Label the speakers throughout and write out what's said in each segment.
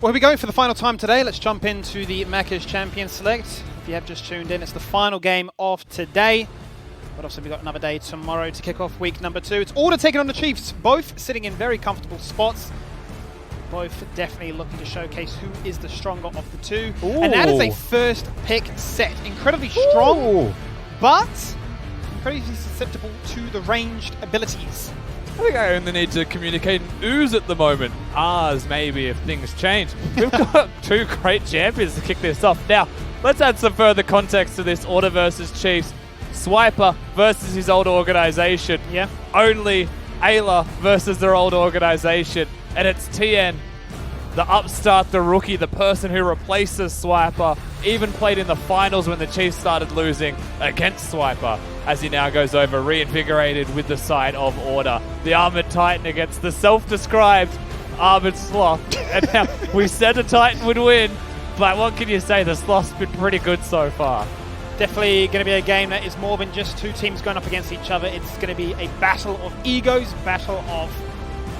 Speaker 1: Well, we're going for the final time today. Let's jump into the Macca's Champion Select. If you have just tuned in, it's the final game of today. But also we've got another day tomorrow to kick off week number 2. It's Order taking on the Chiefs, both sitting in very comfortable spots. Both definitely looking to showcase who is the stronger of the two. Ooh. And that is a first pick set. Incredibly strong, ooh, but incredibly susceptible to the ranged abilities.
Speaker 2: I think I only need to communicate in ooze at the moment. R's maybe if things change. We've got two great champions to kick this off. Now, let's add some further context to this Order versus Chiefs. Swiper versus his old organization.
Speaker 1: Yeah.
Speaker 2: Only Ayla versus their old organization. And it's TN, the upstart, the rookie, the person who replaces Swiper, even played in the finals when the Chiefs started losing against Swiper, as he now goes over reinvigorated with the side of Order. The Armored Titan against the self-described Armored Sloth. And now, we said a Titan would win, but what can you say? The Sloth's been pretty good so far.
Speaker 1: Definitely going to be a game that is more than just two teams going up against each other. It's going to be a battle of egos, battle of,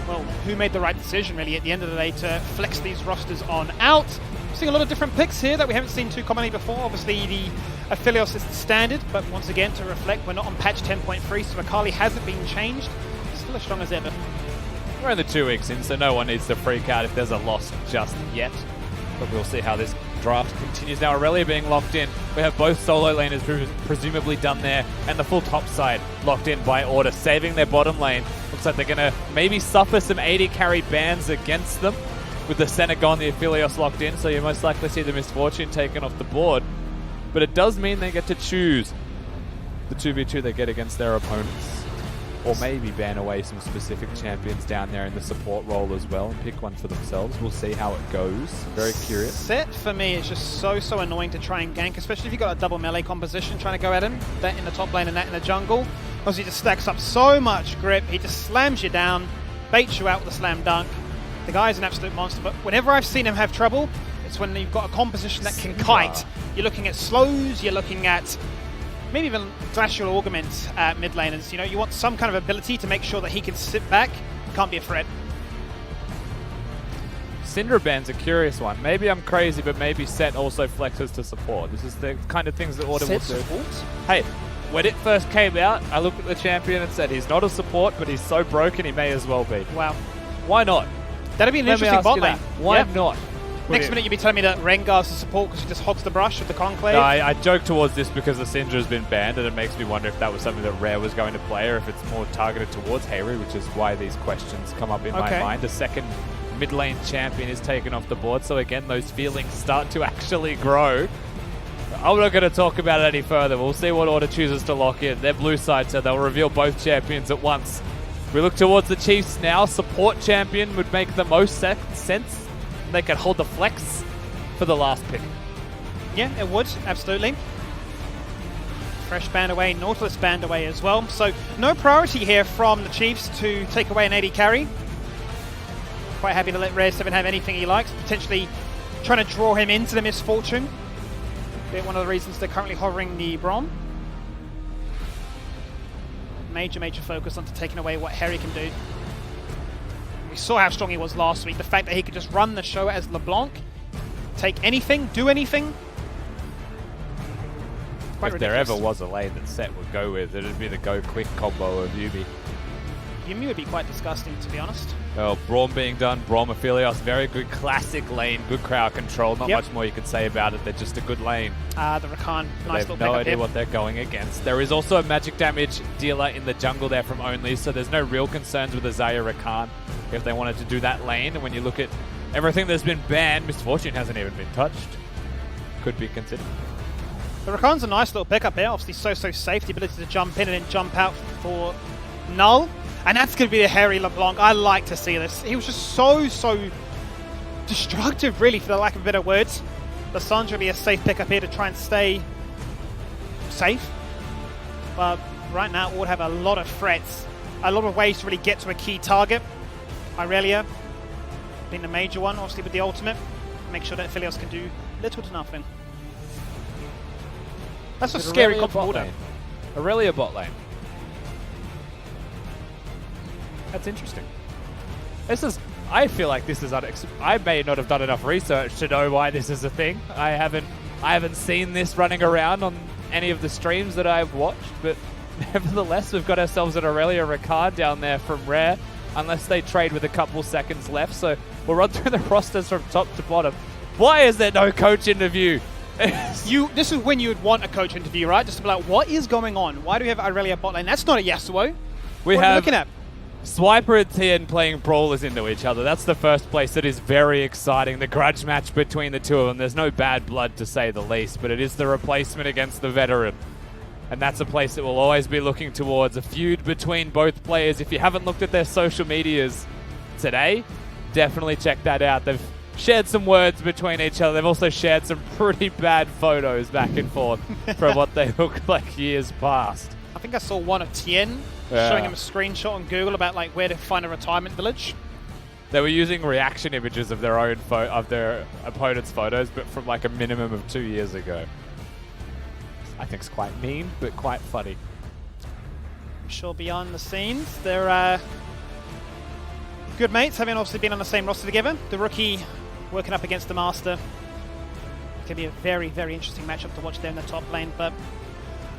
Speaker 1: well, who made the right decision, really, at the end of the day, to flex these rosters on out. We're seeing a lot of different picks here that we haven't seen too commonly before. Obviously, the Aphelios is the standard, but once again, to reflect, we're not on patch 10.3, so Akali hasn't been changed. Still as strong as ever.
Speaker 2: We're only 2 weeks in, so no one needs to freak out if there's a loss just yet. But we'll see how this draft continues. Now Aurelia being locked in. We have both solo laners presumably done there, and the full top side locked in by Order, saving their bottom lane. Looks like they're going to maybe suffer some 80 carry bans against them with the Senegon, the Aphelios locked in, so you most likely see the Misfortune taken off the board. But it does mean they get to choose the 2v2 they get against their opponents. Or maybe ban away some specific champions down there in the support role as well and pick one for themselves. We'll see how it goes. Very curious.
Speaker 1: Set for me is just so annoying to try and gank, especially if you've got a double melee composition trying to go at him. That in the top lane and that in the jungle. Because he just stacks up so much grip. He just slams you down, baits you out with a slam dunk. The guy's an absolute monster, but whenever I've seen him have trouble, it's when you've got a composition that can kite. You're looking at slows, you're looking at maybe even glacial augment mid laners. You know, you want some kind of ability to make sure that he can sit back. Can't be a threat.
Speaker 2: Syndra ban's a curious one. Maybe I'm crazy, but maybe Set also flexes to support. This is the kind of things that Order will do.
Speaker 1: Support?
Speaker 2: Hey, when it first came out, I looked at the champion and said, he's not a support, but he's so broken he may as well be.
Speaker 1: Wow.
Speaker 2: Why not?
Speaker 1: That'd be an interesting bot lane.
Speaker 2: Why not?
Speaker 1: Next minute you'd be telling me that Rengar's the support because he just hogs the brush with the Conclave.
Speaker 2: No, I joke towards this because the Syndra has been banned, and it makes me wonder if that was something that Rare was going to play, or if it's more targeted towards Hayri, which is why these questions come up in my mind. The second mid lane champion is taken off the board, so again, those feelings start to actually grow. I'm not going to talk about it any further. We'll see what Order chooses to lock in. They're blue side, so they'll reveal both champions at once. We look towards the Chiefs now. Support champion would make the most sense. They could hold the flex for the last pick.
Speaker 1: Yeah, it would, absolutely. Fresh band away, Nautilus band away as well. So no priority here from the Chiefs to take away an 80 carry. Quite happy to let Rare 7 have anything he likes. Potentially trying to draw him into the Misfortune. Bit one of the reasons they're currently hovering the Brom. Major focus on taking away what Harry can do. We saw how strong he was last week. The fact that he could just run the show as LeBlanc, take anything, do anything.
Speaker 2: If there ever was a lane that Set would go with, it'd be the go quick combo of Yuumi.
Speaker 1: Yuumi would be quite disgusting, to be honest.
Speaker 2: Well, Braum being done, Braum Aphelios, very good classic lane, good crowd control. Not much more you could say about it. They're just a good lane.
Speaker 1: The Rakan, nice little
Speaker 2: They have no idea what they're going against. There is also a magic damage dealer in the jungle there from Only, so there's no real concerns with the Xayah Rakan if they wanted to do that lane. And when you look at everything that's been banned, Misfortune hasn't even been touched. Could be considered.
Speaker 1: The Rakan's a nice little pickup here. Obviously so safe, the ability to jump in and then jump out for Null. And that's going to be the Harry LeBlanc. I like to see this. He was just so destructive, really, for the lack of better words. Lissandra will be a safe pickup here to try and stay safe. But right now, we'll have a lot of threats. A lot of ways to really get to a key target. Irelia being the major one, obviously with the ultimate. Make sure that Aphelios can do little to nothing. That's a scary comp order.
Speaker 2: Aurelia bot lane. That's interesting. This is I feel like this is I may not have done enough research to know why this is a thing. I haven't seen this running around on any of the streams that I've watched, but nevertheless, we've got ourselves an Aurelia Ricard down there from Rare, unless they trade with a couple seconds left. So we'll run through the rosters from top to bottom. Why is there no coach interview?
Speaker 1: This is when you would want a coach interview, right? Just to be like, what is going on? Why do we have Aurelia bot lane? That's not a Yasuo.
Speaker 2: We
Speaker 1: what are we looking at?
Speaker 2: Swiper and Tien playing brawlers into each other. That's the first place that is very exciting. The grudge match between the two of them. There's no bad blood, to say the least, but it is the replacement against the veteran. And that's a place that we'll always be looking towards. A feud between both players. If you haven't looked at their social medias today, definitely check that out. They've shared some words between each other. They've also shared some pretty bad photos back and forth from what they look like years past.
Speaker 1: I think I saw one of Tien showing him a screenshot on Google about like where to find a retirement village.
Speaker 2: They were using reaction images of their own of their opponent's photos, but from like a minimum of 2 years ago. I think it's quite mean, but quite funny.
Speaker 1: I'm sure behind the scenes, they're good mates, having obviously been on the same roster together. The rookie working up against the master. It could be a very, very interesting matchup to watch there in the top lane, but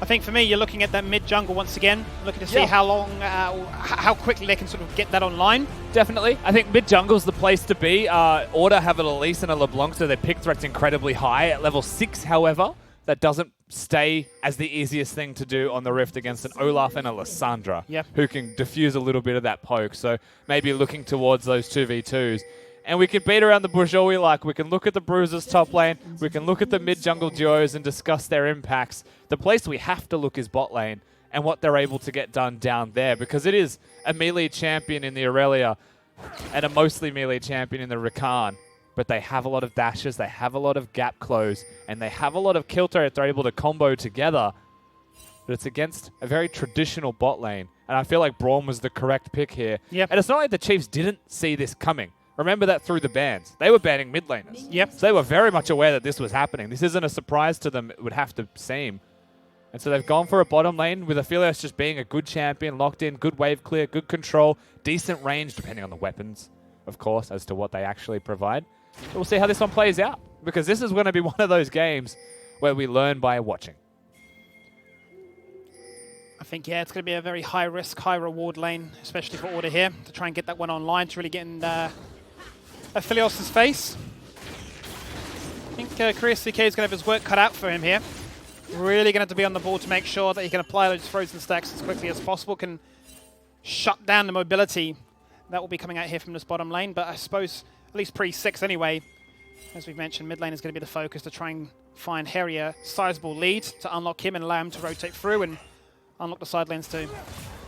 Speaker 1: I think for me, you're looking at that mid jungle once again, looking to see how long, how quickly they can sort of get that online.
Speaker 2: Definitely. I think mid jungle's the place to be. Order have an Elise and a LeBlanc, so their pick threat's incredibly high. At level 6, however, that doesn't stay as the easiest thing to do on the Rift against an Olaf and a Lissandra, who can diffuse a little bit of that poke. So maybe looking towards those 2v2s. And we can beat around the bush all we like. We can look at the Bruisers top lane. We can look at the mid-jungle duos and discuss their impacts. The place we have to look is bot lane and what they're able to get done down there, because it is a melee champion in the Aurelia and a mostly melee champion in the Rakan. But they have a lot of dashes, they have a lot of gap close, and they have a lot of kill turret they're able to combo together. But it's against a very traditional bot lane. And I feel like Braum was the correct pick here.
Speaker 1: Yep.
Speaker 2: And it's not like the Chiefs didn't see this coming. Remember that through the bans. They were banning mid laners.
Speaker 1: Yep.
Speaker 2: So they were very much aware that this was happening. This isn't a surprise to them, it would have to seem. And so they've gone for a bottom lane with Aphelios just being a good champion, locked in, good wave clear, good control, decent range, depending on the weapons, of course, as to what they actually provide. But we'll see how this one plays out, because this is going to be one of those games where we learn by watching.
Speaker 1: I think, it's going to be a very high-risk, high-reward lane, especially for Order here, to try and get that one online, to really get in Aphelios' face. I think Korea CK is going to have his work cut out for him here. Really going to have to be on the ball to make sure that he can apply those frozen stacks as quickly as possible, can shut down the mobility that will be coming out here from this bottom lane. But I suppose, at least pre-6 anyway, as we've mentioned, mid lane is going to be the focus to try and find Harry a sizable lead to unlock him and allow him to rotate through and unlock the side lanes too.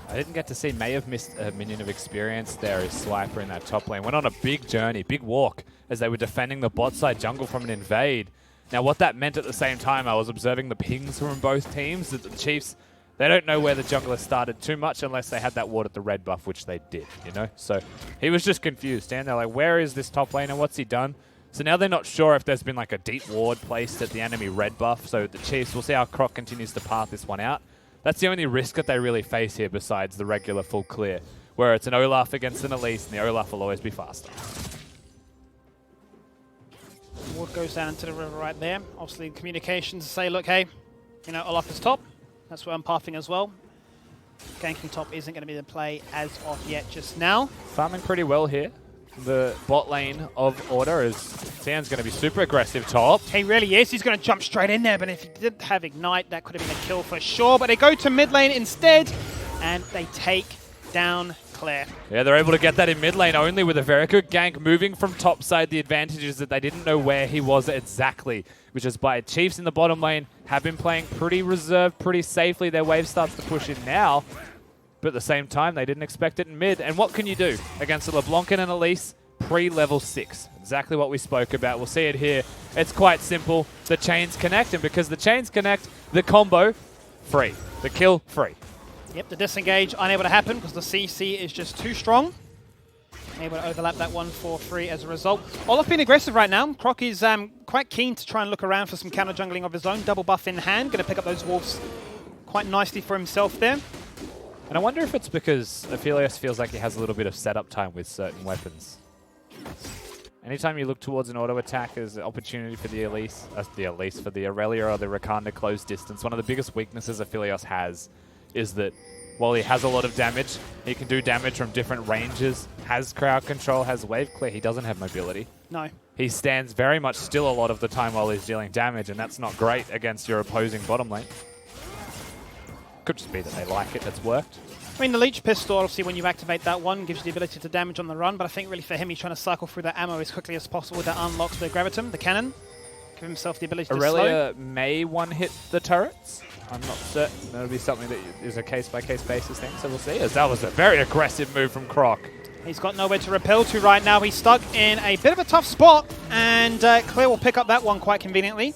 Speaker 2: I didn't get to see, may have missed a minion of experience there as Swiper in that top lane. Went on a big journey, big walk, as they were defending the bot side jungle from an invade. Now what that meant at the same time, I was observing the pings from both teams, that the Chiefs, they don't know where the jungler started too much unless they had that ward at the red buff, which they did, you know? So he was just confused, and they're like, where is this top laner, what's he done? So now they're not sure if there's been like a deep ward placed at the enemy red buff, so the Chiefs, we'll see how Croc continues to path this one out. That's the only risk that they really face here besides the regular full clear, where it's an Olaf against an Elise, and the Olaf will always be faster.
Speaker 1: Ward goes down into the river right there. Obviously, communications say, look, hey, you know, Olaf is top. That's where I'm pathing as well. Ganking top isn't going to be the play as of yet just now.
Speaker 2: Farming pretty well here. The bot lane of Order is Tian's going to be super aggressive top.
Speaker 1: He really is. He's going to jump straight in there, but if he didn't have Ignite, that could have been a kill for sure. But they go to mid lane instead, and they take down Claire.
Speaker 2: Yeah, they're able to get that in mid lane only with a very good gank moving from top side. The advantage is that they didn't know where he was exactly, which is why Chiefs in the bottom lane have been playing pretty reserved, pretty safely. Their wave starts to push in now, but at the same time, they didn't expect it in mid. And what can you do against a LeBlanc and an Elise pre-level 6? Exactly what we spoke about. We'll see it here. It's quite simple. The chains connect, and because the chains connect, the combo, free. The kill, free.
Speaker 1: Yep, the disengage unable to happen because the CC is just too strong. Able to overlap that one for free as a result. Olaf being aggressive right now. Croc is quite keen to try and look around for some counter jungling of his own. Double buff in hand. Going to pick up those wolves quite nicely for himself there.
Speaker 2: And I wonder if it's because Aphelios feels like he has a little bit of setup time with certain weapons. Anytime you look towards an auto attack, there's an opportunity for the Aurelia or the Rakan to close distance. One of the biggest weaknesses Aphelios has is that while he has a lot of damage, he can do damage from different ranges, has crowd control, has wave clear. He doesn't have mobility.
Speaker 1: No.
Speaker 2: He stands very much still a lot of the time while he's dealing damage, and that's not great against your opposing bottom lane. Could just be that they like it, it's worked.
Speaker 1: I mean, the Leech Pistol, obviously, when you activate that one, gives you the ability to damage on the run, but I think really for him, he's trying to cycle through that ammo as quickly as possible. That unlocks the Gravitum, the cannon. Give himself the ability to slow.
Speaker 2: Aurelia may one-hit the turrets. I'm not certain. That'll be something that is a case-by-case basis thing, so we'll see. As that was a very aggressive move from Croc.
Speaker 1: He's got nowhere to repel to right now. He's stuck in a bit of a tough spot, and Claire will pick up that one quite conveniently.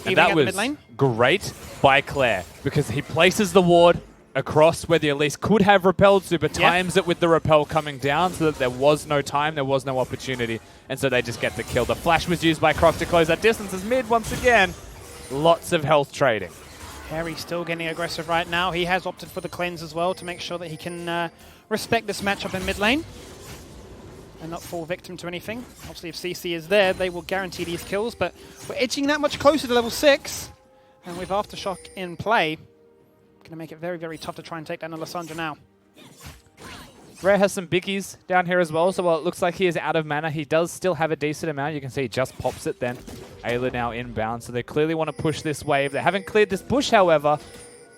Speaker 2: And that was great by Claire, because he places the ward across where the Elise could have repelled to, but times it with the repel coming down so that there was no time, there was no opportunity, and so they just get the kill. The flash was used by Croc to close that distance as mid once again. Lots of health trading.
Speaker 1: Harry's still getting aggressive right now. He has opted for the cleanse as well to make sure that he can respect this matchup in mid lane and not fall victim to anything. Obviously, if CC is there, they will guarantee these kills, but we're edging that much closer to level 6, and with Aftershock in play, going to make it very, very tough to try and take down Alessandra now.
Speaker 2: Rare has some biggies down here as well, so while it looks like he is out of mana, he does still have a decent amount. You can see he just pops it then. Ayla now inbound, so they clearly want to push this wave. They haven't cleared this bush, however,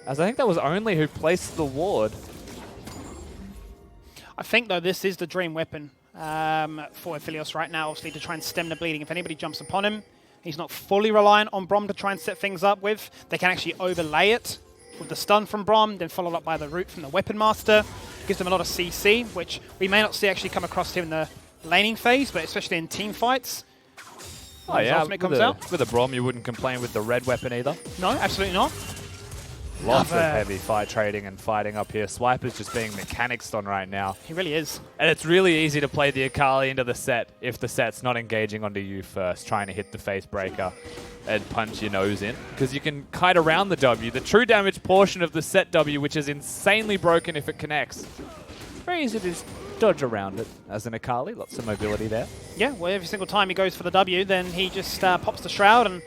Speaker 2: as I think that was only who placed the ward.
Speaker 1: I think, though, this is the dream weapon for Aphelios right now, obviously, to try and stem the bleeding. If anybody jumps upon him, he's not fully reliant on Brom to try and set things up with. They can actually overlay it with the stun from Brom, then followed up by the root from the Weapon Master. Gives them a lot of CC, which we may not see actually come across here in the laning phase, but especially in team fights.
Speaker 2: Oh yeah, with a Brom you wouldn't complain with the red weapon either.
Speaker 1: No, absolutely not.
Speaker 2: Lots of heavy fight trading and fighting up here. Swiper's just being mechanicsed on right now.
Speaker 1: He really is.
Speaker 2: And it's really easy to play the Akali into the set if the set's not engaging onto you first, trying to hit the face breaker and punch your nose in. Because you can kite around the W. The true damage portion of the set W, which is insanely broken if it connects. Very easy to just dodge around it as an Akali. Lots of mobility there. Yeah,
Speaker 1: well, every single time he goes for the W, then he just pops the Shroud and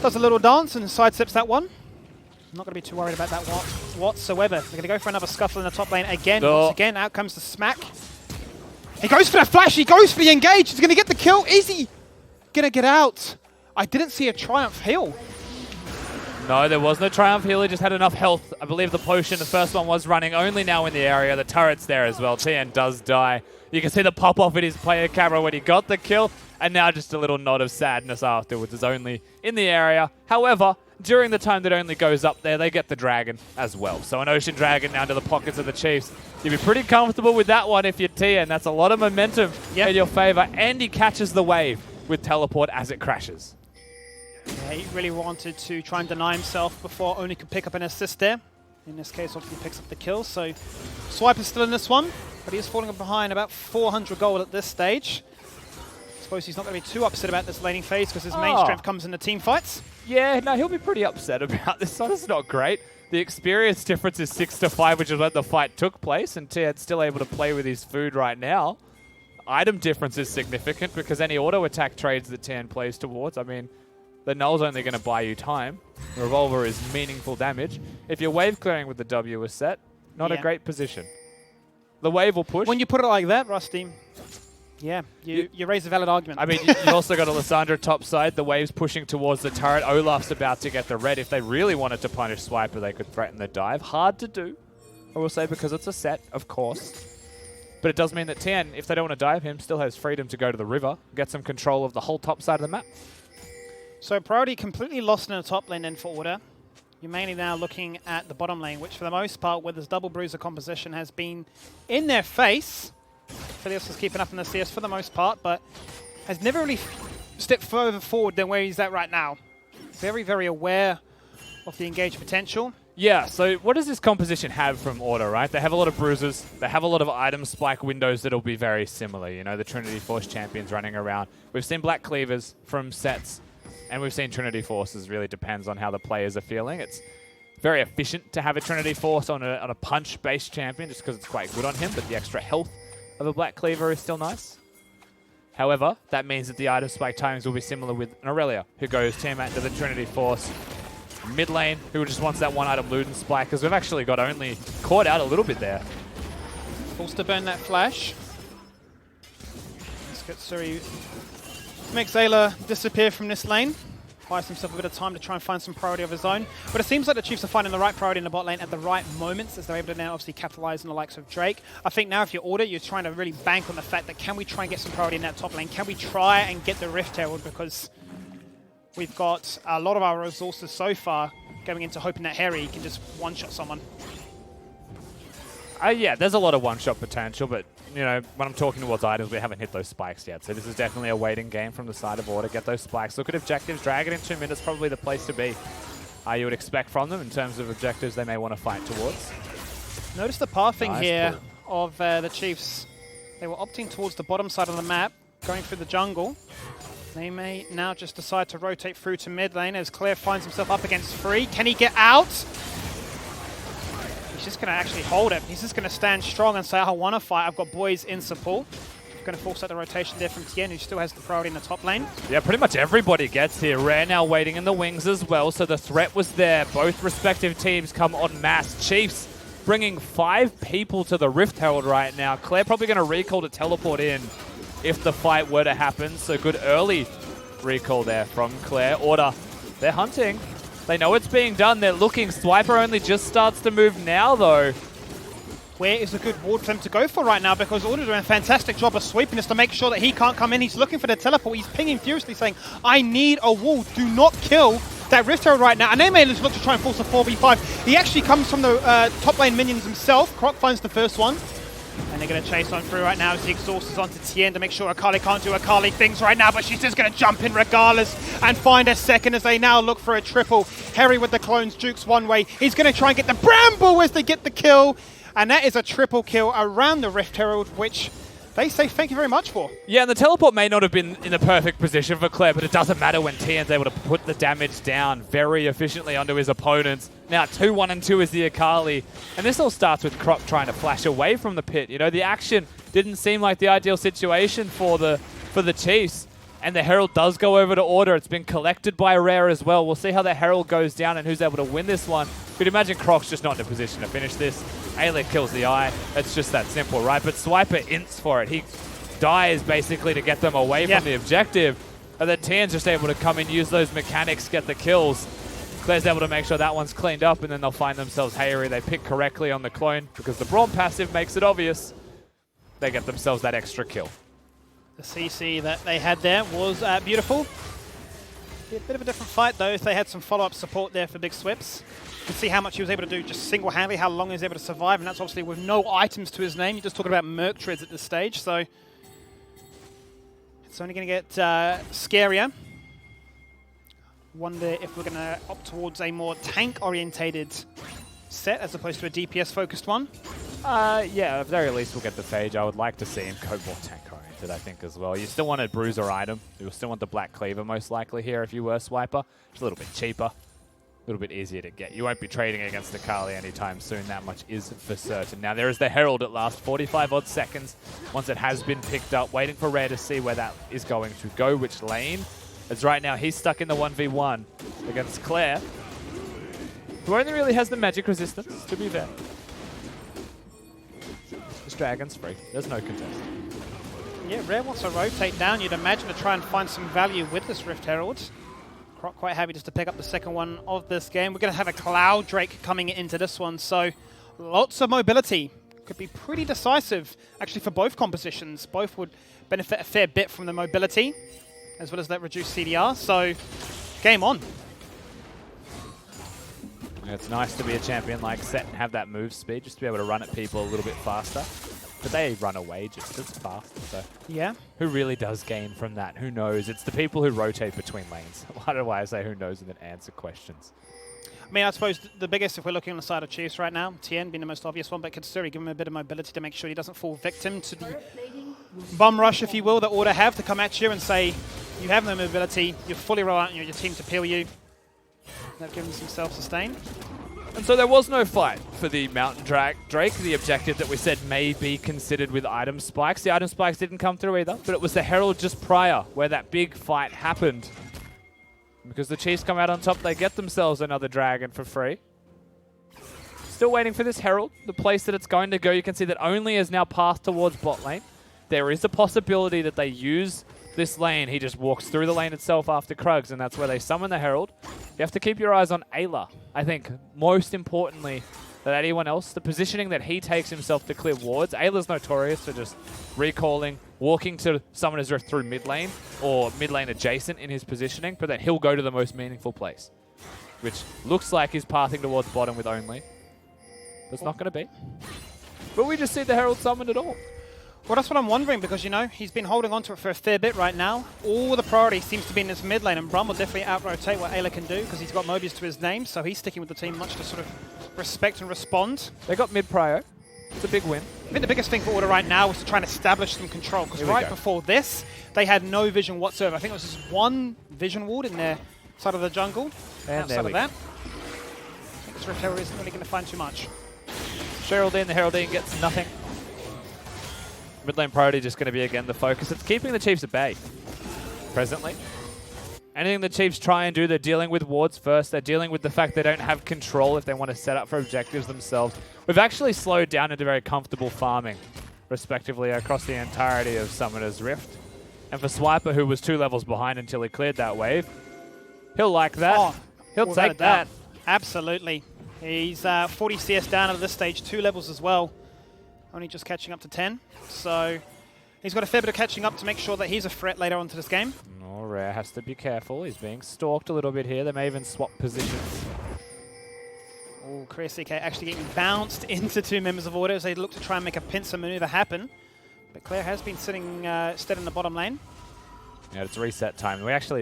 Speaker 1: does a little dance and sidesteps that one. I'm not going to be too worried about that whatsoever. They're going to go for another scuffle in the top lane again. Once again, out comes the smack. He goes for the flash. He goes for the engage. He's going to get the kill. Is he going to get out? I didn't see a Triumph heal.
Speaker 2: No, there was no Triumph heal. He just had enough health. I believe the potion, the first one, was running only now in the area. The turret's there as well. TN does die. You can see the pop-off in his player camera when he got the kill. And now just a little nod of sadness afterwards is only in the area. However, during the time that only goes up there, they get the dragon as well. So an Ocean Dragon down to the pockets of the Chiefs. You'd be pretty comfortable with that one if you're TN. That's a lot of momentum in your favor. And he catches the wave with teleport as it crashes.
Speaker 1: Yeah, he really wanted to try and deny himself before Oni could pick up an assist there. In this case, obviously picks up the kill. So Swipe is still in this one, but he is falling behind about 400 gold at this stage. I suppose he's not going to be too upset about this laning phase because his main strength comes in the team fights.
Speaker 2: Yeah, no, he'll be pretty upset about this. So it's not great. The experience difference is 6-5, which is when the fight took place, and Ted's still able to play with his food right now. Item difference is significant because any auto attack trades that Tan plays towards, I mean, the null's only going to buy you time. The revolver is meaningful damage. If you're wave clearing with the W is set, not a great position. The wave will push.
Speaker 1: When you put it like that, Rusty, yeah, you raise a valid argument.
Speaker 2: I mean, you also got Alessandra topside. The wave's pushing towards the turret. Olaf's about to get the red. If they really wanted to punish Swiper, they could threaten the dive. Hard to do, I will say, because it's a set, of course. But it does mean that Tian, if they don't want to dive him, still has freedom to go to the river, get some control of the whole top side of the map.
Speaker 1: So priority completely lost in the top lane then for Order. You're mainly now looking at the bottom lane, which for the most part, where this double bruiser composition has been in their face. Aphelios is keeping up in the CS for the most part, but has never really stepped further forward than where he's at right now. Very, very aware of the engaged potential.
Speaker 2: Yeah, so what does this composition have from Order, right? They have a lot of bruisers. They have a lot of item spike windows that'll be very similar. You know, the Trinity Force champions running around. We've seen Black Cleavers from sets, and we've seen Trinity Forces. Really depends on how the players are feeling. It's very efficient to have a Trinity Force on a punch-based champion just because it's quite good on him, but the extra health of a Black Cleaver is still nice. However, that means that the item spike timings will be similar with an Aurelia, who goes Tiamat into the Trinity Force. Mid lane, who just wants that one item loot and spike, because we've actually got only caught out a little bit there.
Speaker 1: Forced to burn that flash. Let's get Suri. Makes Ayla disappear from this lane. Buys himself a bit of time to try and find some priority of his own. But it seems like the Chiefs are finding the right priority in the bot lane at the right moments, as they're able to now obviously capitalize on the likes of Drake. I think now if you're Order, you're trying to really bank on the fact that can we try and get some priority in that top lane? Can we try and get the Rift Herald? Because we've got a lot of our resources so far going into hoping that Harry can just one-shot someone.
Speaker 2: Yeah, there's a lot of one-shot potential, but you know, when I'm talking towards items, we haven't hit those spikes yet. So this is definitely a waiting game from the side of Order. Get those spikes. Look at objectives. Dragon in 2 minutes, probably the place to be. You would expect from them in terms of objectives they may want to fight towards.
Speaker 1: Notice the pathing here of the Chiefs. They were opting towards the bottom side of the map, going through the jungle. They may now just decide to rotate through to mid lane as Claire finds himself up against Free. Can he get out? He's just going to actually hold it. He's just going to stand strong and say, I want to fight. I've got boys in support. Going to force out the rotation there from Tien, who still has the priority in the top lane.
Speaker 2: Yeah, pretty much everybody gets here. Rare now waiting in the wings as well, so the threat was there. Both respective teams come en masse. Chiefs bringing 5 people to the Rift Herald right now. Claire probably going to recall to teleport in if the fight were to happen. So good early recall there from Claire. Order, they're hunting. They know it's being done. They're looking. Swiper only just starts to move now, though.
Speaker 1: Where is a good ward for them to go for right now? Because Order's doing a fantastic job of sweeping this to make sure that he can't come in. He's looking for the teleport. He's pinging furiously saying, I need a wall. Do not kill that Rift Herald right now. And they may look to try and force a 4v5. He actually comes from the top lane minions himself. Croc finds the first one. And they're going to chase on through right now as he exhausts onto Tien to make sure Akali can't do Akali things right now, but she's just going to jump in regardless and find a second as they now look for a triple. Harry with the clones, Jukes one way. He's going to try and get the Bramble as they get the kill. And that is a triple kill around the Rift Herald, which they say thank you very much for.
Speaker 2: Yeah, and the teleport may not have been in the perfect position for Claire, but it doesn't matter when Tien's able to put the damage down very efficiently onto his opponents. Now 2-1 and 2 is the Akali. And this all starts with Croc trying to flash away from the pit. You know, the action didn't seem like the ideal situation for the Chiefs. And the Herald does go over to Order. It's been collected by Rare as well. We'll see how the Herald goes down and who's able to win this one. You'd imagine Croc's just not in a position to finish this. Ayla kills the eye. It's just that simple, right? But Swiper ints for it. He dies basically to get them away from the objective. And then Tien's just able to come in, use those mechanics, get the kills. Claire's able to make sure that one's cleaned up, and then they'll find themselves Hayri. They pick correctly on the clone because the Braum passive makes it obvious. They get themselves that extra kill.
Speaker 1: The CC that they had there was beautiful. A bit of a different fight though, if they had some follow-up support there for Big Swips. You can see how much he was able to do just single-handedly, how long he was able to survive, and that's obviously with no items to his name. You're just talking about Merc Treads at this stage, so it's only going to get scarier. Wonder if we're going to opt towards a more tank-orientated set as opposed to a DPS-focused one.
Speaker 2: Yeah, at the very least we'll get the Phage. I would like to see him go more tank-oriented, I think, as well. You still want a Bruiser item. You'll still want the Black Cleaver, most likely, here if you were Swiper. It's a little bit cheaper, a little bit easier to get. You won't be trading against Akali anytime soon. That much is for certain. Now, there is the Herald at last, 45-odd seconds. Once it has been picked up, waiting for Rare to see where that is going to go, which lane. As right now, he's stuck in the 1v1 against Claire, who only really has the magic resistance, to be fair. This Dragon's free. There's no contest.
Speaker 1: Yeah, Rare wants to rotate down, you'd imagine, to try and find some value with this Rift Herald. Croc quite happy just to pick up the second one of this game. We're going to have a Cloud Drake coming into this one, so lots of mobility. Could be pretty decisive, actually, for both compositions. Both would benefit a fair bit from the mobility, as well as that reduced CDR, so game on.
Speaker 2: It's nice to be a champion like Set and have that move speed, just to be able to run at people a little bit faster. But they run away just as fast, so
Speaker 1: yeah.
Speaker 2: Who really does gain from that? Who knows? It's the people who rotate between lanes. Why do I say who knows and then answer questions?
Speaker 1: I mean, I suppose the biggest, if we're looking on the side of Chiefs right now, Tien being the most obvious one, but Katsuri give him a bit of mobility to make sure he doesn't fall victim to the bum rush, if you will, that Order have to come at you and say, you have no mobility, you're fully reliant on your team to peel you. That gives him some self-sustain.
Speaker 2: And so there was no fight for the Mountain Drake, the objective that we said may be considered with item spikes. The item spikes didn't come through either, but it was the Herald just prior where that big fight happened. Because the Chiefs come out on top, they get themselves another Dragon for free. Still waiting for this Herald, the place that it's going to go. You can see that only is now passed towards bot lane. There is a possibility that they use this lane. He just walks through the lane itself after Krugs, and that's where they summon the Herald. You have to keep your eyes on Ayla. I think most importantly than anyone else, the positioning that he takes himself to clear wards. Ayla's notorious for just recalling, walking to Summoner's Rift through mid lane or mid lane adjacent in his positioning, but then he'll go to the most meaningful place, which looks like he's pathing towards bottom with only. But it's not going to be. But we just see the Herald summoned at all.
Speaker 1: Well, that's what I'm wondering, because, you know, he's been holding on to it for a fair bit right now. All the priority seems to be in this mid lane, and Brum will definitely out-rotate what Ayla can do, because he's got Mobius to his name, so he's sticking with the team much to sort of respect and respond.
Speaker 2: They got mid-prio. It's a big win.
Speaker 1: I think the biggest thing for Order right now is to try and establish some control, because right before this, they had no vision whatsoever. I think it was just one vision ward in their side of the jungle.
Speaker 2: And
Speaker 1: outside of that, I think this Rift Herald isn't really going to find too much.
Speaker 2: Heraldine, the Heraldine gets nothing. Mid lane priority just going to be, again, the focus. It's keeping the Chiefs at bay, presently. Anything the Chiefs try and do, they're dealing with wards first. They're dealing with the fact they don't have control if they want to set up for objectives themselves. We've actually slowed down into very comfortable farming, respectively, across the entirety of Summoner's Rift. And for Swiper, who was 2 levels behind until he cleared that wave, he'll like that.
Speaker 1: Oh,
Speaker 2: he'll take that.
Speaker 1: Absolutely. He's 40 CS down at this stage, 2 levels as well. Only just catching up to 10. So he's got a fair bit of catching up to make sure that he's a threat later on to this game.
Speaker 2: Oh, Rare has to be careful. He's being stalked a little bit here. They may even swap positions.
Speaker 1: Oh, Chris CK actually getting bounced into 2 members of Order as they look to try and make a pincer maneuver happen. But Claire has been sitting stead in the bottom lane.
Speaker 2: Yeah, it's reset time.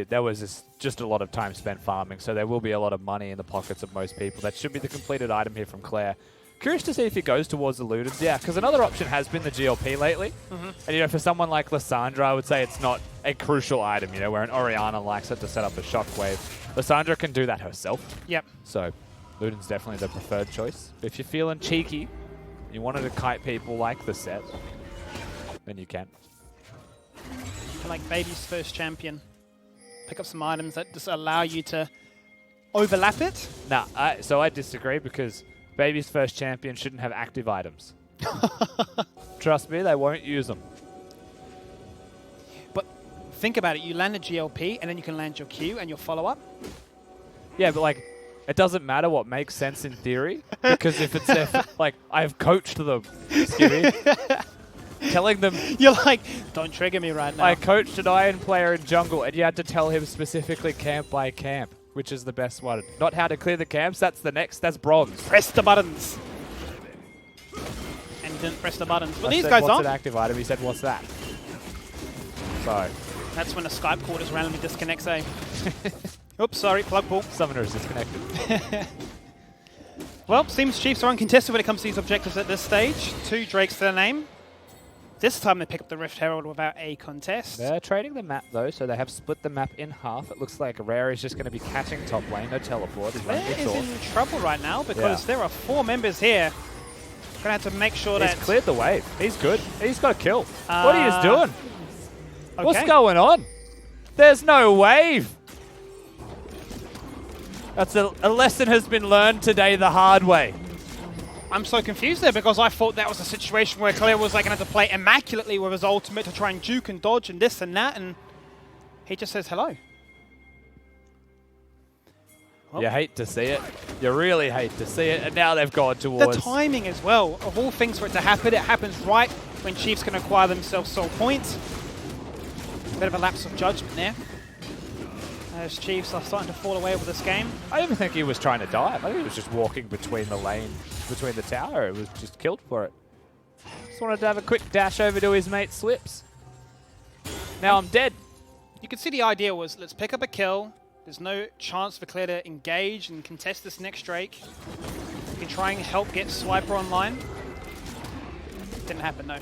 Speaker 2: There was just a lot of time spent farming, so there will be a lot of money in the pockets of most people. That should be the completed item here from Claire. Curious to see if he goes towards the Ludens. Yeah, because another option has been the GLP lately. And, you know, for someone like Lissandra, I would say it's not a crucial item, you know, where an Orianna likes it to set up a shockwave. Lissandra can do that herself.
Speaker 1: Yep.
Speaker 2: So, Ludens definitely the preferred choice. If you're feeling cheeky, you wanted to kite people like the set, then you can.
Speaker 1: I like Baby's first champion. Pick up some items that just allow you to overlap it.
Speaker 2: Nah, so I disagree, because Baby's first champion shouldn't have active items. Trust me, they won't use them.
Speaker 1: But think about it. You land a GLP, and then you can land your Q and your follow-up.
Speaker 2: Yeah, but, like, it doesn't matter what makes sense in theory, because if it's like, I've coached them, Skibby. Telling them...
Speaker 1: You're like, don't trigger me right now.
Speaker 2: I coached an Iron player in jungle, and you had to tell him specifically camp by camp, which is the best one. Not how to clear the camps, that's the next, that's bronze.
Speaker 1: Press the buttons. And didn't press the buttons. But these
Speaker 2: said,
Speaker 1: guys
Speaker 2: what's
Speaker 1: aren't.
Speaker 2: an active item? He said, what's that? So.
Speaker 1: That's when the Skype call just randomly disconnects, eh? Oops, sorry, plug pull.
Speaker 2: Summoner is disconnected.
Speaker 1: Well, seems Chiefs are uncontested when it comes to these objectives at this stage. 2 Drakes to their name. This time they pick up the Rift Herald without a contest.
Speaker 2: They're trading the map, though, so they have split the map in half. It looks like Rare is just going to be catching top lane. No teleport.
Speaker 1: Claire is in trouble right now because there are 4 members here. Going to have to make sure that...
Speaker 2: He's cleared the wave. He's good. He's got a kill. What are you doing?
Speaker 1: Okay.
Speaker 2: What's going on? There's no wave. That's a lesson has been learned today the hard way.
Speaker 1: I'm so confused there because I thought that was a situation where Claire was like going to have to play immaculately with his ultimate to try and juke and dodge and this and that, and he just says hello.
Speaker 2: You hate to see it. You really hate to see it, and now they've gone towards...
Speaker 1: The timing as well. Of all things for it to happen, it happens right when Chiefs can acquire themselves soul points. Bit of a lapse of judgment there. As Chiefs are starting to fall away with this game.
Speaker 2: I didn't even think he was trying to dive. I think he was just walking between the lane, between the tower. It was just killed for it. Just wanted to have a quick dash over to his mate Slips. Now I'm dead.
Speaker 1: You can see the idea was, let's pick up a kill. There's no chance for Claire to engage and contest this next Drake. We can try and help get Swiper online. Didn't happen, no.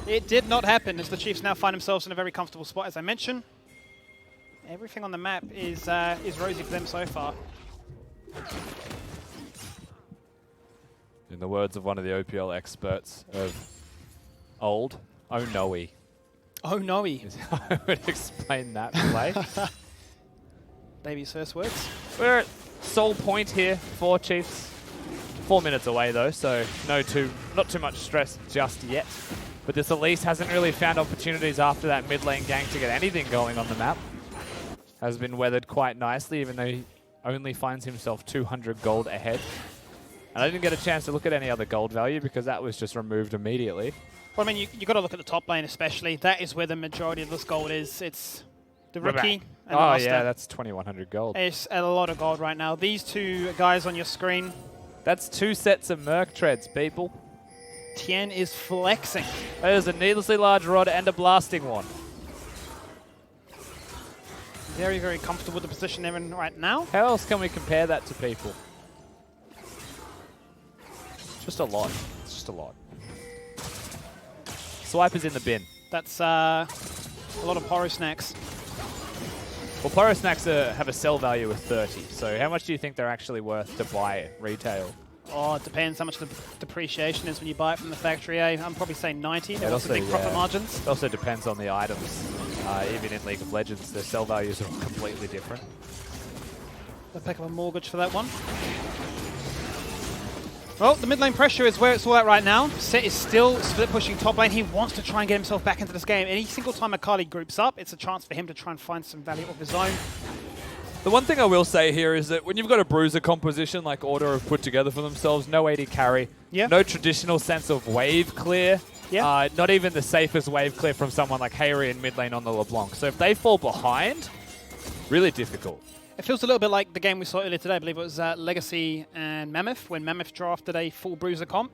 Speaker 1: It did not happen as the Chiefs now find themselves in a very comfortable spot, as I mentioned. Everything on the map is rosy for them so far.
Speaker 2: In the words of one of the OPL experts of old, oh no-y.
Speaker 1: Oh no-y.
Speaker 2: Is how I would explain that play.
Speaker 1: Baby's first words.
Speaker 2: We're at Soul Point here for Chiefs. 4 minutes away though, so not too much stress just yet. But this Elise hasn't really found opportunities after that mid lane gank to get anything going on the map. Has been weathered quite nicely, even though he only finds himself 200 gold ahead. And I didn't get a chance to look at any other gold value because that was just removed immediately.
Speaker 1: Well, I mean, you got to look at the top lane especially. That is where the majority of this gold is. It's the rookie and the master.
Speaker 2: Yeah, that's 2,100 gold.
Speaker 1: It's a lot of gold right now. These two guys on your screen.
Speaker 2: That's 2 sets of Merc treads, people.
Speaker 1: Tien is flexing.
Speaker 2: There's a needlessly large rod and a blasting one.
Speaker 1: Very, very comfortable with the position they're in right now.
Speaker 2: How else can we compare that to people? Just a lot. It's just a lot. Swipe is in the bin.
Speaker 1: That's a lot of Poro Snacks.
Speaker 2: Well, Poro Snacks have a sell value of 30, so how much do you think they're actually worth to buy retail?
Speaker 1: Oh, it depends how much the depreciation is when you buy it from the factory. I'm probably saying 90. They're also big profit margins.
Speaker 2: It also depends on the items. Even in League of Legends, their sell values are completely different.
Speaker 1: A peck of a mortgage for that one. Well, the mid lane pressure is where it's all at right now. Set is still split pushing top lane. He wants to try and get himself back into this game. Any single time Akali groups up, it's a chance for him to try and find some value of his own.
Speaker 2: The one thing I will say here is that when you've got a bruiser composition like Order have put together for themselves, no AD carry, no traditional sense of wave clear, not even the safest wave clear from someone like Hayri in mid lane on the LeBlanc. So if they fall behind, really difficult.
Speaker 1: It feels a little bit like the game we saw earlier today. I believe it was Legacy and Mammoth, when Mammoth drafted a full bruiser comp.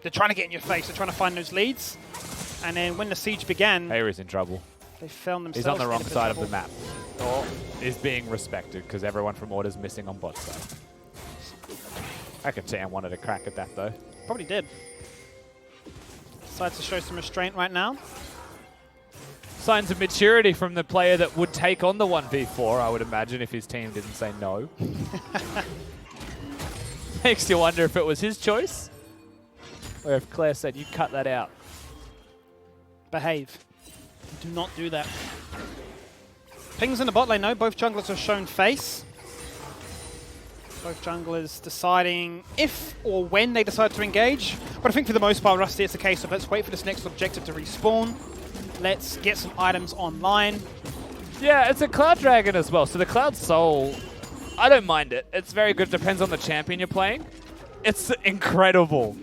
Speaker 1: They're trying to get in your face. They're trying to find those leads. And then when the siege began,
Speaker 2: Hayri's in trouble.
Speaker 1: They found themselves.
Speaker 2: He's on the wrong side of the map. Or is being respected because everyone from Order's missing on bot side. I reckon Tam wanted a crack at that though.
Speaker 1: Probably did. Decides to show some restraint right now.
Speaker 2: Signs of maturity from the player that would take on the 1v4, I would imagine, if his team didn't say no. Makes you wonder if it was his choice or if Claire said, you cut that out.
Speaker 1: Behave. Do not do that. Pings in the bot lane, no. Both junglers have shown face. Both junglers deciding if or when they decide to engage. But I think for the most part, Rusty, it's a case of let's wait for this next objective to respawn. Let's get some items online.
Speaker 2: Yeah, it's a Cloud Dragon as well. So the Cloud Soul, I don't mind it. It's very good. Depends on the champion you're playing. It's incredible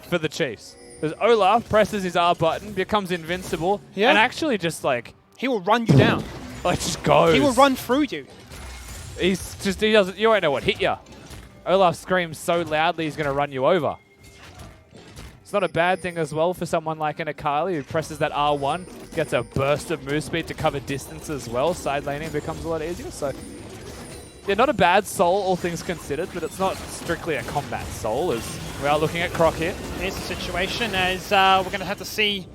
Speaker 2: for the Chiefs. Because Olaf presses his R button, becomes invincible, and actually just like...
Speaker 1: He will run you down.
Speaker 2: Like, just goes.
Speaker 1: He will run through you.
Speaker 2: He doesn't, you won't know what hit you. Olaf screams so loudly he's going to run you over. It's not a bad thing as well for someone like an Akali who presses that R1, gets a burst of move speed to cover distance as well. Side laning becomes a lot easier. So, yeah, not a bad soul, all things considered, but it's not strictly a combat soul, as we are looking at Croc here.
Speaker 1: Here's the situation as we're going to have to see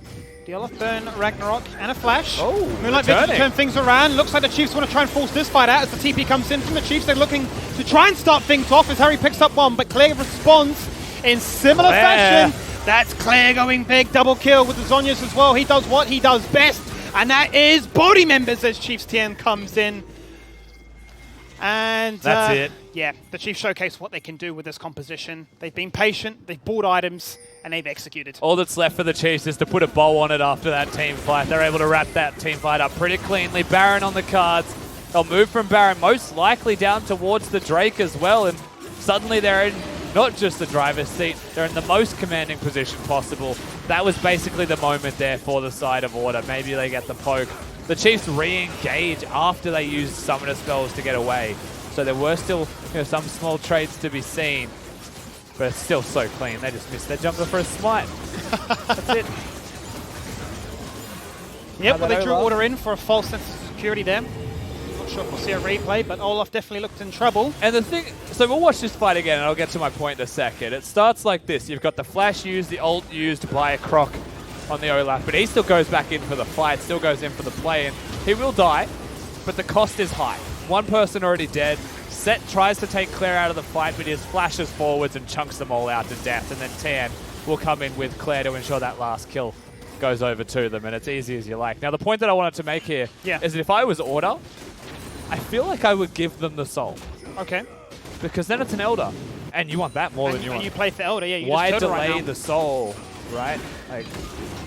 Speaker 1: the Olaf burn Ragnarok and a flash.
Speaker 2: Oh,
Speaker 1: Moonlight Vision to turn things around. Looks like the Chiefs want to try and force this fight out as the TP comes in from the Chiefs. They're looking to try and start things off as Harry picks up one, but Claire responds in similar fashion. That's Claire going big, double kill with the Zhonya's as well. He does what he does best, and that is body members as Chiefs TM comes in. And
Speaker 2: that's it.
Speaker 1: Yeah, the Chiefs showcase what they can do with this composition. They've been patient, they've bought items, and they've executed.
Speaker 2: All that's left for the Chiefs is to put a bow on it after that team fight. They're able to wrap that team fight up pretty cleanly. Baron on the cards. They'll move from Baron most likely down towards the Drake as well, and suddenly they're in not just the driver's seat, they're in the most commanding position possible. That was basically the moment there for the side of Order. Maybe they get the poke. The Chiefs re-engage after they used summoner spells to get away. So there were still some small trades to be seen, but it's still so clean. They just missed their jumper for a smite. That's it.
Speaker 1: Yep, well, they drew Order in for a false sense of security there. Not sure if we'll see a replay, but Olaf definitely looked in trouble.
Speaker 2: And the thing, so we'll watch this fight again, and I'll get to my point in a second. It starts like this. You've got the flash used, the ult used by a Croc on the Olaf, but he still goes back in for the fight, still goes in for the play, and he will die, but the cost is high. One person already dead, Set tries to take Claire out of the fight, but he just flashes forwards and chunks them all out to death. And then Tan will come in with Claire to ensure that last kill goes over to them, and it's easy as you like. Now, the point that I wanted to make here is that if I was Order, I feel like I would give them the soul.
Speaker 1: Okay.
Speaker 2: Because then it's an Elder, and you want that more than you want.
Speaker 1: And you play for Elder, yeah. You
Speaker 2: Why
Speaker 1: just
Speaker 2: delay
Speaker 1: right
Speaker 2: the soul, right? Like,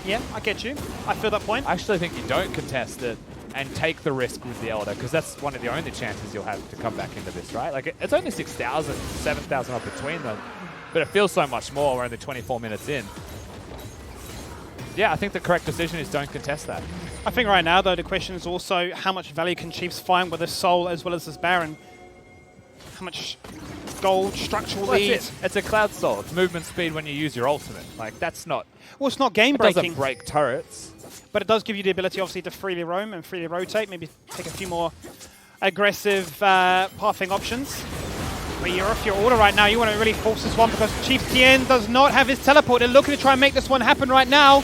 Speaker 1: yeah, I get you. I feel that point.
Speaker 2: I actually think you don't contest it and take the risk with the Elder, because that's one of the only chances you'll have to come back into this, right? Like, it's only 6,000, 7,000 up between them, but it feels so much more. We're only 24 minutes in. Yeah, I think the correct decision is don't contest that.
Speaker 1: I think right now, though, the question is also how much value can Chiefs find with this Soul as well as this Baron? How much gold, structural lead?
Speaker 2: It's a Cloud Soul. It's movement speed when you use your ultimate. Like, that's not...
Speaker 1: Well, it's not game
Speaker 2: It
Speaker 1: breaking.
Speaker 2: doesn't break turrets.
Speaker 1: But it does give you the ability, obviously, to freely roam and freely rotate. Maybe take a few more aggressive pathing options. But if you're Order right now, you want to really force this one because Chief Tien does not have his teleport. They're looking to try and make this one happen right now.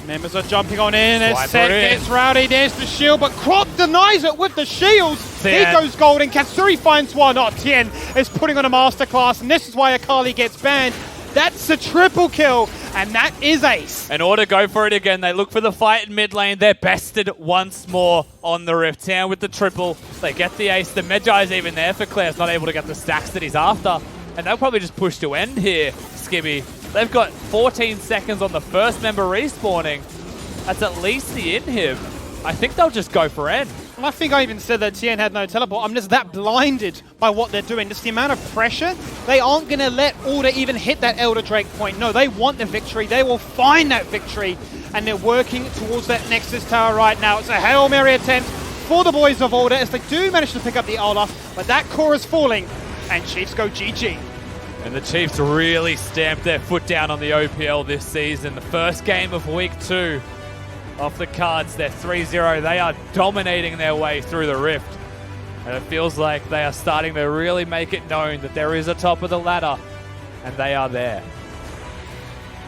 Speaker 1: Members are jumping on in as Set gets rowdy. There's the shield, but Krop denies it with the shields. He goes golden. Katsuri finds one. Oh, Tien is putting on a masterclass, and this is why Akali gets banned. That's a triple kill, and that is ace.
Speaker 2: In order to go for it again, they look for the fight in mid lane. They're bested once more on the Rift Town with the triple. They get the ace. The Medjai's even there for Claire's not able to get the stacks that he's after. And they'll probably just push to end here, Skibby. They've got 14 seconds on the first member respawning. That's at least the inhib. I think they'll just go for end.
Speaker 1: I think I even said that Tien had no teleport. I'm just that blinded by what they're doing. Just the amount of pressure. They aren't going to let Order even hit that Elder Drake point. No, they want the victory. They will find that victory. And they're working towards that Nexus Tower right now. It's a Hail Mary attempt for the boys of Order as they do manage to pick up the Olaf. But that core is falling. And Chiefs go GG.
Speaker 2: And the Chiefs really stamped their foot down on the OPL this season. The first game of week 2 off the cards. They're 3-0. They are dominating their way through the Rift. And it feels like they are starting to really make it known that there is a top of the ladder. And they are there.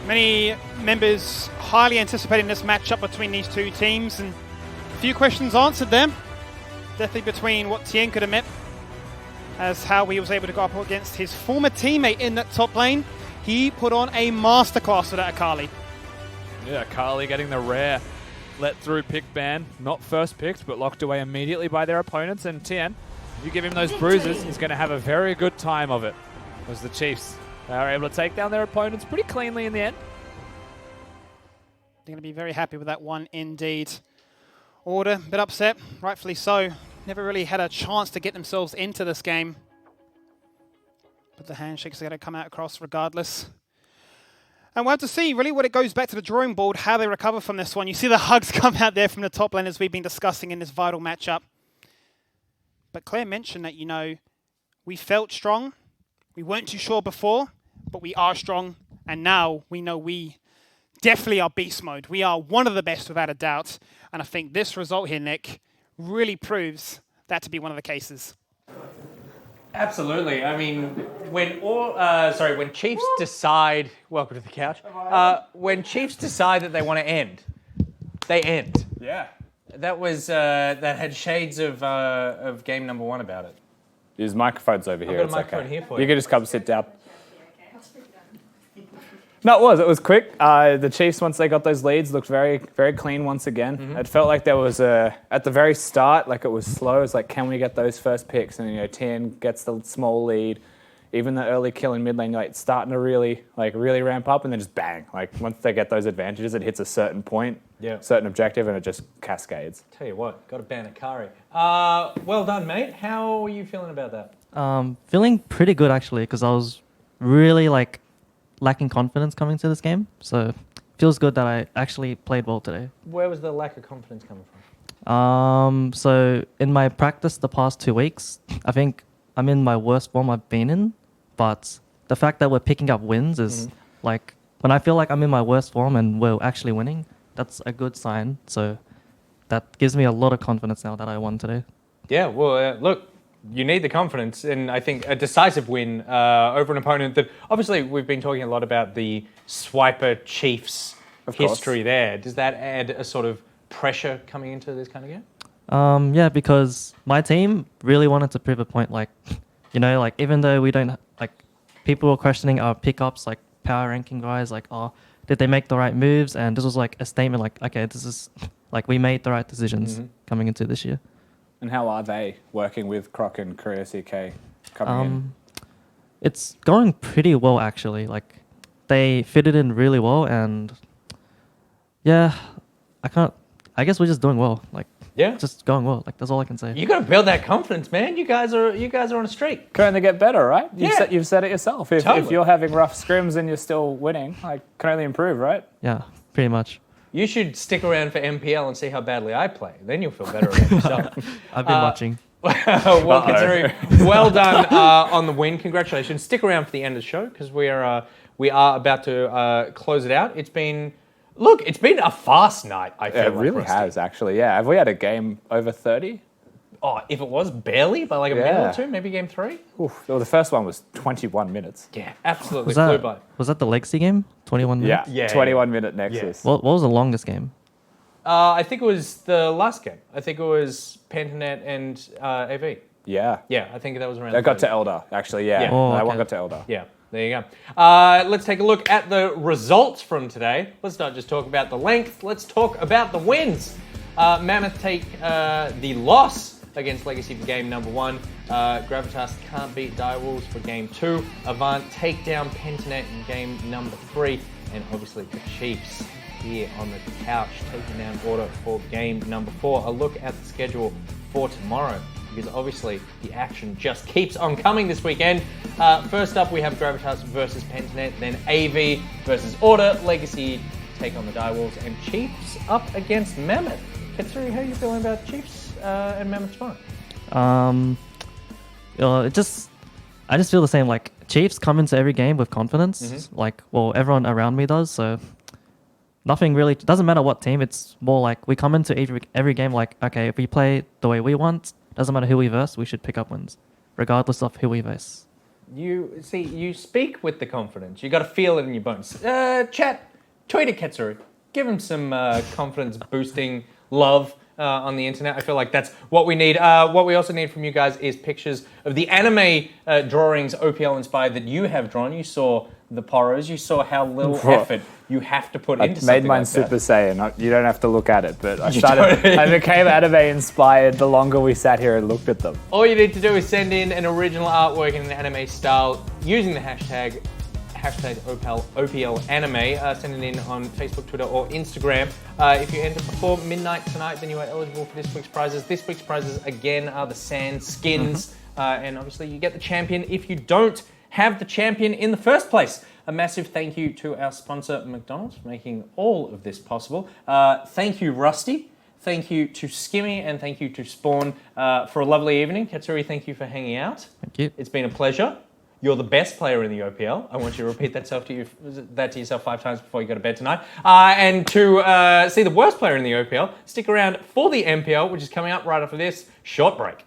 Speaker 1: Many members highly anticipating this matchup between these two teams. And a few questions answered there. Definitely between what Tien could admit as how he was able to go up against his former teammate in that top lane. He put on a masterclass with that Akali.
Speaker 2: Yeah, Akali getting the rare let through pick ban. Not first picked, but locked away immediately by their opponents. And Tien, you give him those bruises, he's going to have a very good time of it. As the Chiefs are able to take down their opponents pretty cleanly in the end.
Speaker 1: They're going to be very happy with that one indeed. Order, a bit upset, rightfully so. Never really had a chance to get themselves into this game. But the handshakes are going to come out across regardless. And we'll have to see, really, when it goes back to the drawing board, how they recover from this one. You see the hugs come out there from the top lane as we've been discussing in this vital matchup. But Claire mentioned that, you know, we felt strong. We weren't too sure before, but we are strong. And now we know we definitely are beast mode. We are one of the best without a doubt. And I think this result here, Nick, really proves that to be one of the cases.
Speaker 3: Absolutely. I mean, when Chiefs decide, welcome to the couch. When Chiefs decide that they want to end, they end.
Speaker 2: Yeah.
Speaker 3: That was that had shades of game number 1 about it.
Speaker 4: His microphone's over here.
Speaker 3: I've got a microphone here for you.
Speaker 4: You can just come sit down. No, it was quick. The Chiefs, once they got those leads, looked very, very clean once again. Mm-hmm. It felt like there was at the very start, like it was slow. It was like, can we get those first picks? And, you know, Tien gets the small lead. Even the early kill in mid lane, like, starting to really ramp up, and then just bang. Like, once they get those advantages, it hits a certain point, certain objective, and it just cascades.
Speaker 3: Tell you what, got to ban Akari. Well done, mate. How are you feeling about that?
Speaker 5: Feeling pretty good, actually, because I was really, lacking confidence coming to this game. So feels good that I actually played well today.
Speaker 3: Where was the lack of confidence coming from?
Speaker 5: So in my practice the past 2 weeks, I think I'm in my worst form I've been in. But the fact that we're picking up wins is when I feel like I'm in my worst form and we're actually winning, that's a good sign. So that gives me a lot of confidence now that I won today.
Speaker 3: Yeah, well, look, you need the confidence, and I think a decisive win over an opponent that, obviously, we've been talking a lot about the Swiper Chiefs history there. Does that add a sort of pressure coming into this kind of game?
Speaker 5: Yeah, because my team really wanted to prove a point. Like, like even though we don't like, people were questioning our pickups, like power ranking guys, like, oh, did they make the right moves? And this was like a statement, like, okay, this is like we made the right decisions coming into this year.
Speaker 4: And how are they working with Croc and Korea CK coming in?
Speaker 5: It's going pretty well actually. Like, they fitted in really well, and yeah, I guess we're just doing well. Like,
Speaker 3: Yeah.
Speaker 5: just going well. Like, that's all I can say.
Speaker 3: You got to build that confidence, man. You guys are on a streak.
Speaker 4: Can only get better, right?
Speaker 3: Yeah.
Speaker 4: You've said it yourself. If
Speaker 3: Totally.
Speaker 4: you're having rough scrims and you're still winning, like, can only improve, right?
Speaker 5: Yeah, pretty much.
Speaker 3: You should stick around for MPL and see how badly I play. Then you'll feel better about yourself.
Speaker 5: I've been watching.
Speaker 3: Well, Katsuri, well done on the win. Congratulations. Stick around for the end of the show because we are about to close it out. It's been a fast night. I feel
Speaker 4: It
Speaker 3: like,
Speaker 4: really
Speaker 3: Rusty.
Speaker 4: has, actually. Yeah. Have we had a game over 30?
Speaker 3: Oh, if it was barely by like a minute or two, maybe game 3.
Speaker 4: Oof. Well, the first one was 21 minutes.
Speaker 3: Yeah, absolutely
Speaker 5: Was
Speaker 3: flew by.
Speaker 5: that the Legacy game? 21 minutes?
Speaker 3: Yeah.
Speaker 4: 21-minute Nexus.
Speaker 5: What was the longest game?
Speaker 3: I think it was the last game. I think it was Pantanet and AV.
Speaker 4: Yeah.
Speaker 3: Yeah, I think that was around.
Speaker 4: They got
Speaker 3: 30.
Speaker 4: to Elder, actually, yeah.
Speaker 3: Yeah.
Speaker 5: Oh,
Speaker 4: That one
Speaker 5: okay.
Speaker 4: got to Elder.
Speaker 3: Yeah, there you go. Let's take a look at the results from today. Let's not just talk about the length, let's talk about the wins. Mammoth take the loss against Legacy for game number 1. Gravitas can't beat Direwolves for game 2. Avant take down Pentanet in game number 3. And obviously the Chiefs here on the couch taking down Order for game number 4. A look at the schedule for tomorrow, because obviously the action just keeps on coming this weekend. First up, we have Gravitas versus Pentanet, then AV versus Order, Legacy take on the Direwolves, and Chiefs up against Mammoth. Katsuri, how are you feeling about Chiefs and Mammoth tomorrow?
Speaker 5: I just feel the same. Like, Chiefs come into every game with confidence. Like, well, everyone around me does. So nothing really doesn't matter what team. It's more like we come into every game like, okay, if we play the way we want, doesn't matter who we verse, we should pick up wins, regardless of who we verse.
Speaker 3: You speak with the confidence. You got to feel it in your bones. Chat, tweet at Katsuri. Give him some confidence boosting love on the internet. I feel like that's what we need. What we also need from you guys is pictures of the anime drawings OPL inspired that you have drawn. You saw the poros. You saw how little effort you have to put into something
Speaker 4: I made mine
Speaker 3: like
Speaker 4: Super
Speaker 3: that.
Speaker 4: Saiyan. You don't have to look at it, but I
Speaker 3: don't.
Speaker 4: became anime inspired the longer we sat here and looked at them.
Speaker 3: All you need to do is send in an original artwork in an anime style using the hashtag OPL Anime. Send it in on Facebook, Twitter, or Instagram. If you enter before midnight tonight, then you are eligible for this week's prizes. This week's prizes, again, are the sand skins. And obviously, you get the champion if you don't have the champion in the first place. A massive thank you to our sponsor, McDonald's, for making all of this possible. Thank you, Rusty. Thank you to Skimmy, and thank you to Spawn for a lovely evening. Katsuri, thank you for hanging out.
Speaker 5: Thank you.
Speaker 3: It's been a pleasure. You're the best player in the OPL. I want you to repeat that to yourself 5 times before you go to bed tonight. And to see the worst player in the OPL, stick around for the MPL, which is coming up right after this short break.